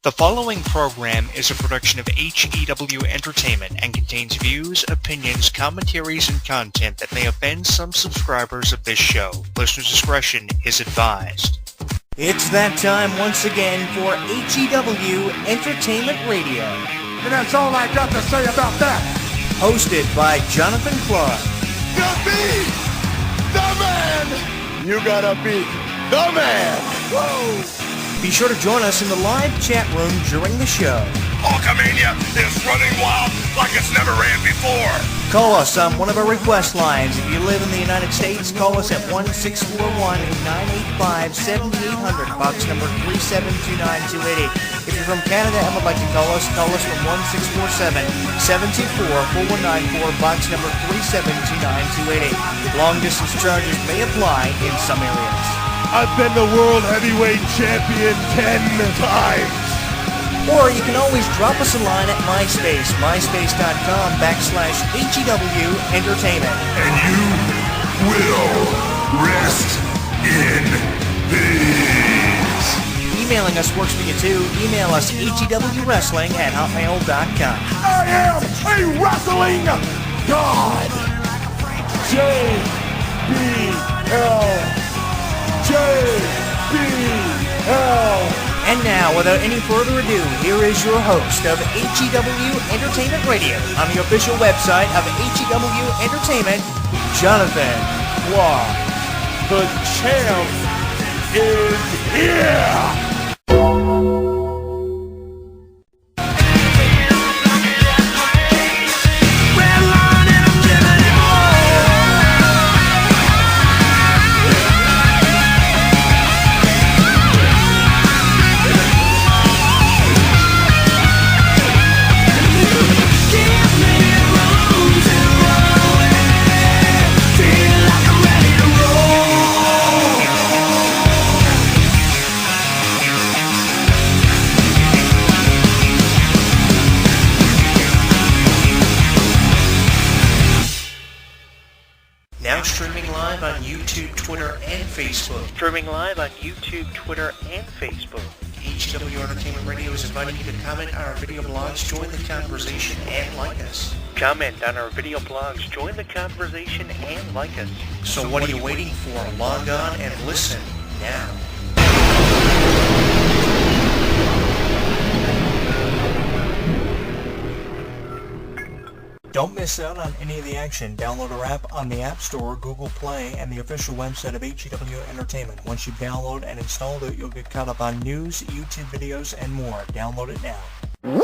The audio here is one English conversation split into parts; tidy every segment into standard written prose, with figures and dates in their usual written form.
The following program is a production of HEW Entertainment and contains views, opinions, commentaries, and content that may offend some subscribers of this show. Listener discretion is advised. It's that time once again for HEW Entertainment Radio. And that's all I got to say about that. Hosted by Jonathan Clarke. The beat! The man! You gotta beat the man! Whoa! Be sure to join us in the live chat room during the show. Hulkamania is running wild like it's never ran before. Call us on one of our request lines. If you live in the United States, call us at 1-641-985-7800, box number 3729288. If you're from Canada and would like to call us from 1-647-724-4194, box number 3729288. Long distance charges may apply in some areas. I've been the world heavyweight champion 10 times. Or you can always drop us a line at MySpace, myspace.com/HEW Entertainment. And you will rest in peace. Emailing us works for you too. Email us hewwrestling@hotmail.com. I am a wrestling god. JBL. And now, without any further ado, here is your host of HEW Entertainment Radio on the official website of HEW Entertainment, Jonathan Clarke. The champ is here. Streaming live on YouTube, Twitter, and Facebook. HEW Entertainment Radio is inviting you to comment on our video blogs, join the conversation, and like us. So what are you waiting for? Log on and listen now. Don't miss out on any of the action. Download our app on the App Store, Google Play, and the official website of HEW Entertainment. Once you download and install it, you'll get caught up on news, YouTube videos, and more. Download it now. Woo!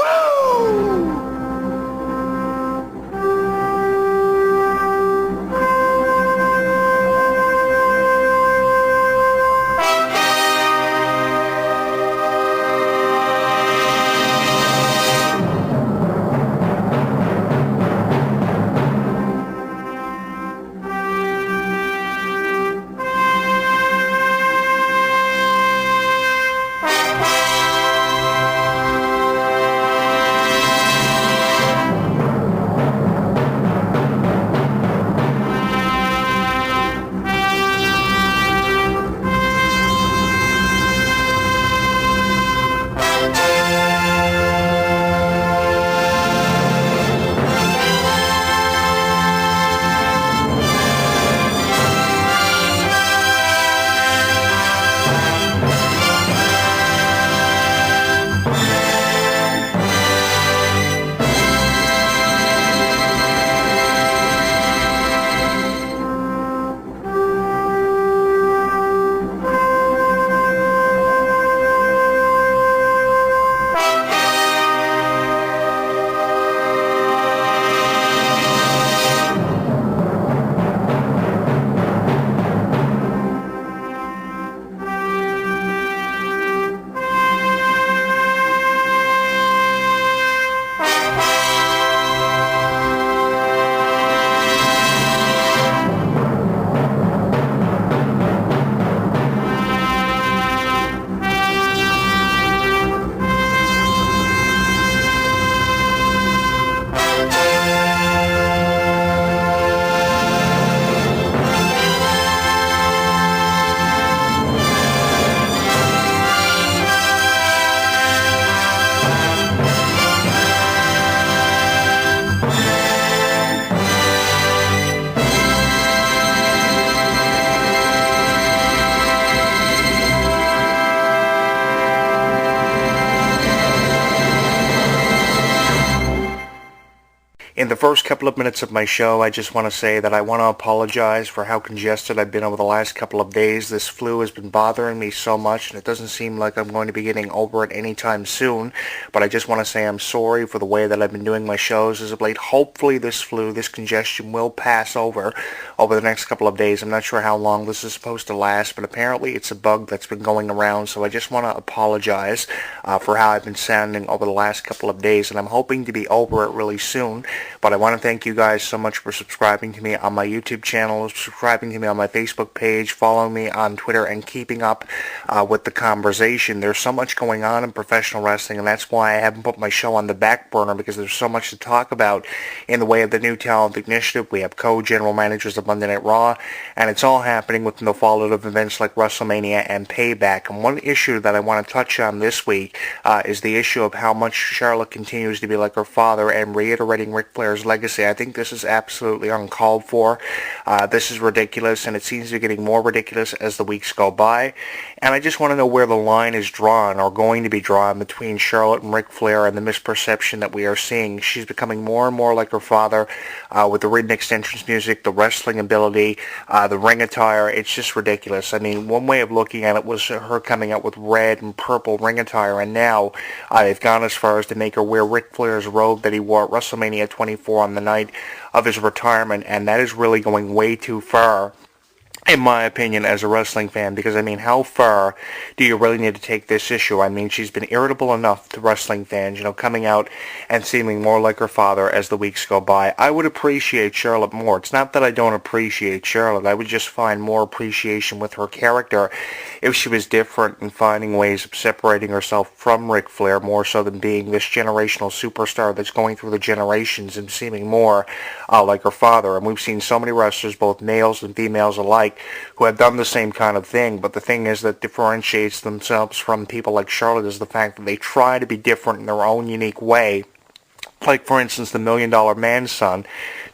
In the first couple of minutes of my show, I just want to say that I want to apologize for how congested I've been over the last couple of days. This flu has been bothering me so much, and it doesn't seem like I'm going to be getting over it anytime soon. But I just want to say I'm sorry for the way that I've been doing my shows as of late. Hopefully this flu, this congestion will pass over the next couple of days. I'm not sure how long this is supposed to last, but apparently it's a bug that's been going around, so I just want to apologize for how I've been sounding over the last couple of days, and I'm hoping to be over it really soon. But I want to thank you guys so much for subscribing to me on my YouTube channel, subscribing to me on my Facebook page, following me on Twitter, and keeping up with the conversation. There's so much going on in professional wrestling, and that's why I haven't put my show on the back burner, because there's so much to talk about in the way of the New Talent Initiative. We have co-general managers of Monday Night Raw, and it's all happening within the fallout of events like WrestleMania and Payback. And one issue that I want to touch on this week is the issue of how much Charlotte continues to be like her father, and reiterating Ric Flair's legacy. I think this is absolutely uncalled for. This is ridiculous, and it seems to be getting more ridiculous as the weeks go by. And I just want to know where the line is drawn, or going to be drawn, between Charlotte and Ric Flair, and the misperception that we are seeing. She's becoming more and more like her father with the remixed entrance music, the wrestling ability, the ring attire. It's just ridiculous. I mean, one way of looking at it was her coming out with red and purple ring attire, and now they've gone as far as to make her wear Ric Flair's robe that he wore at WrestleMania 24 on the night of his retirement, and that is really going way too far, in my opinion, as a wrestling fan, because, I mean, how far do you really need to take this issue? I mean, she's been irritable enough to wrestling fans, coming out and seeming more like her father as the weeks go by. I would appreciate Charlotte more. It's not that I don't appreciate Charlotte. I would just find more appreciation with her character if she was different and finding ways of separating herself from Ric Flair, more so than being this generational superstar that's going through the generations and seeming more like her father. And we've seen so many wrestlers, both males and females alike, who have done the same kind of thing. But the thing is that differentiates themselves from people like Charlotte is the fact that they try to be different in their own unique way. Like, for instance, the $1 Million Man's son,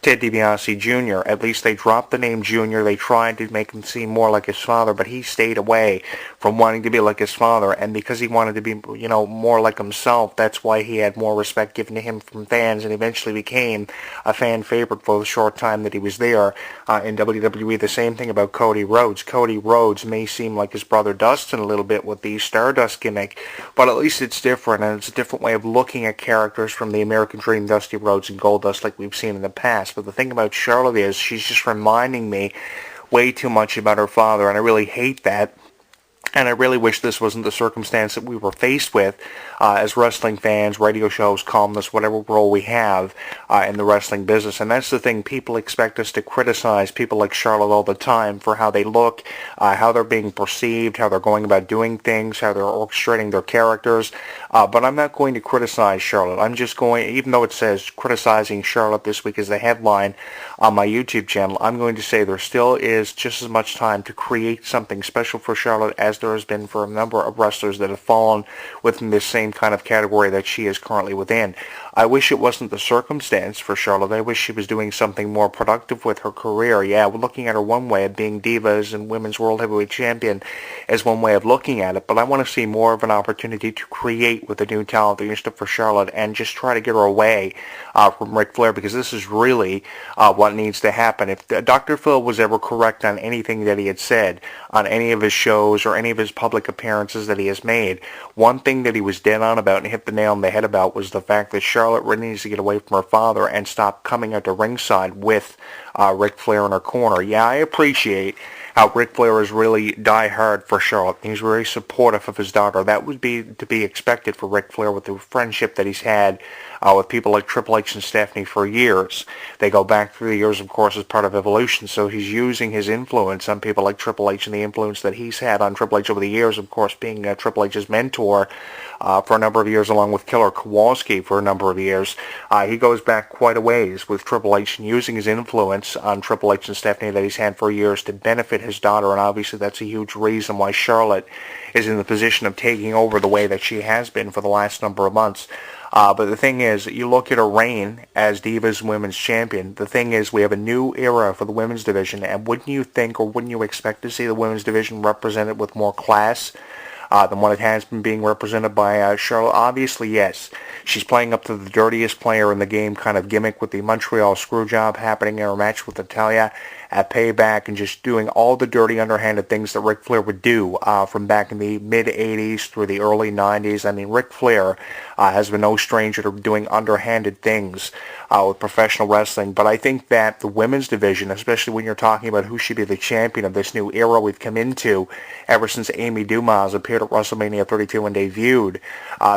Ted DiBiase Jr. At least they dropped the name Jr. They tried to make him seem more like his father, but he stayed away from wanting to be like his father. And because he wanted to be, more like himself, that's why he had more respect given to him from fans, and eventually became a fan favorite for the short time that he was there in WWE. The same thing about Cody Rhodes. Cody Rhodes may seem like his brother Dustin a little bit with the Stardust gimmick, but at least it's different, and it's a different way of looking at characters from the American Dream, Dusty Rhodes, and Goldust like we've seen in the past. But the thing about Charlotte is she's just reminding me way too much about her father, and I really hate that. And I really wish this wasn't the circumstance that we were faced with as wrestling fans, radio shows, columnists, whatever role we have in the wrestling business. And that's the thing. People expect us to criticize people like Charlotte all the time for how they look, how they're being perceived, how they're going about doing things, how they're orchestrating their characters. But I'm not going to criticize Charlotte. I'm just going, even though it says criticizing Charlotte this week as the headline on my YouTube channel, I'm going to say there still is just as much time to create something special for Charlotte as there has been for a number of wrestlers that have fallen within this same kind of category that she is currently within. I wish it wasn't the circumstance for Charlotte. I wish she was doing something more productive with her career. Yeah, we're looking at her one way of being Divas and Women's World Heavyweight Champion as one way of looking at it, but I want to see more of an opportunity to create with the New Talent Initiative for Charlotte and just try to get her away from Ric Flair, because this is really what needs to happen. If Dr. Phil was ever correct on anything that he had said on any of his shows or any of his public appearances that he has made, one thing that he was dead on about and hit the nail on the head about was the fact that Charlotte really needs to get away from her father and stop coming at the ringside with Ric Flair in her corner. Yeah, I appreciate how Ric Flair is really die-hard for Charlotte. He's very supportive of his daughter. That would be to be expected for Ric Flair with the friendship that he's had with people like Triple H and Stephanie for years. They go back through the years, of course, as part of Evolution, so he's using his influence on people like Triple H and the influence that he's had on Triple H over the years, of course, being Triple H's mentor for a number of years, along with Killer Kowalski for a number of years. He goes back quite a ways with Triple H and using his influence on Triple H and Stephanie that he's had for years to benefit his daughter, and obviously that's a huge reason why Charlotte is in the position of taking over the way that she has been for the last number of months. But the thing is, you look at her reign as Divas Women's Champion, the thing is we have a new era for the women's division, and wouldn't you think or wouldn't you expect to see the women's division represented with more class than what it has been being represented by Charlotte. Obviously, yes, she's playing up to the dirtiest player in the game kind of gimmick with the Montreal Screwjob happening in her match with Natalya at Payback, and just doing all the dirty, underhanded things that Ric Flair would do from back in the mid-'80s through the early '90s. I mean, Ric Flair has been no stranger to doing underhanded things with professional wrestling. But I think that the women's division, especially when you're talking about who should be the champion of this new era we've come into ever since Amy Dumas appeared at WrestleMania 32 and debuted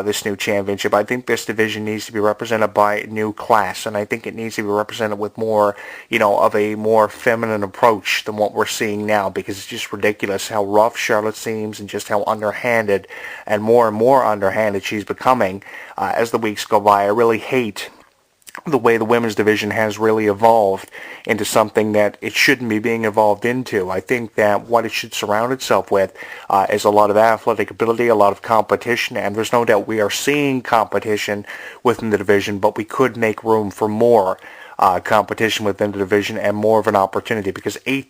this new championship, I think this division needs to be represented by a new class, and I think it needs to be represented with more, of a more feminine approach than what we're seeing now, because it's just ridiculous how rough Charlotte seems and just how underhanded and more underhanded she's becoming as the weeks go by. I really hate the way the women's division has really evolved into something that it shouldn't be being evolved into. I think that what it should surround itself with is a lot of athletic ability, a lot of competition, and there's no doubt we are seeing competition within the division, but we could make room for more competition within the division and more of an opportunity, because 8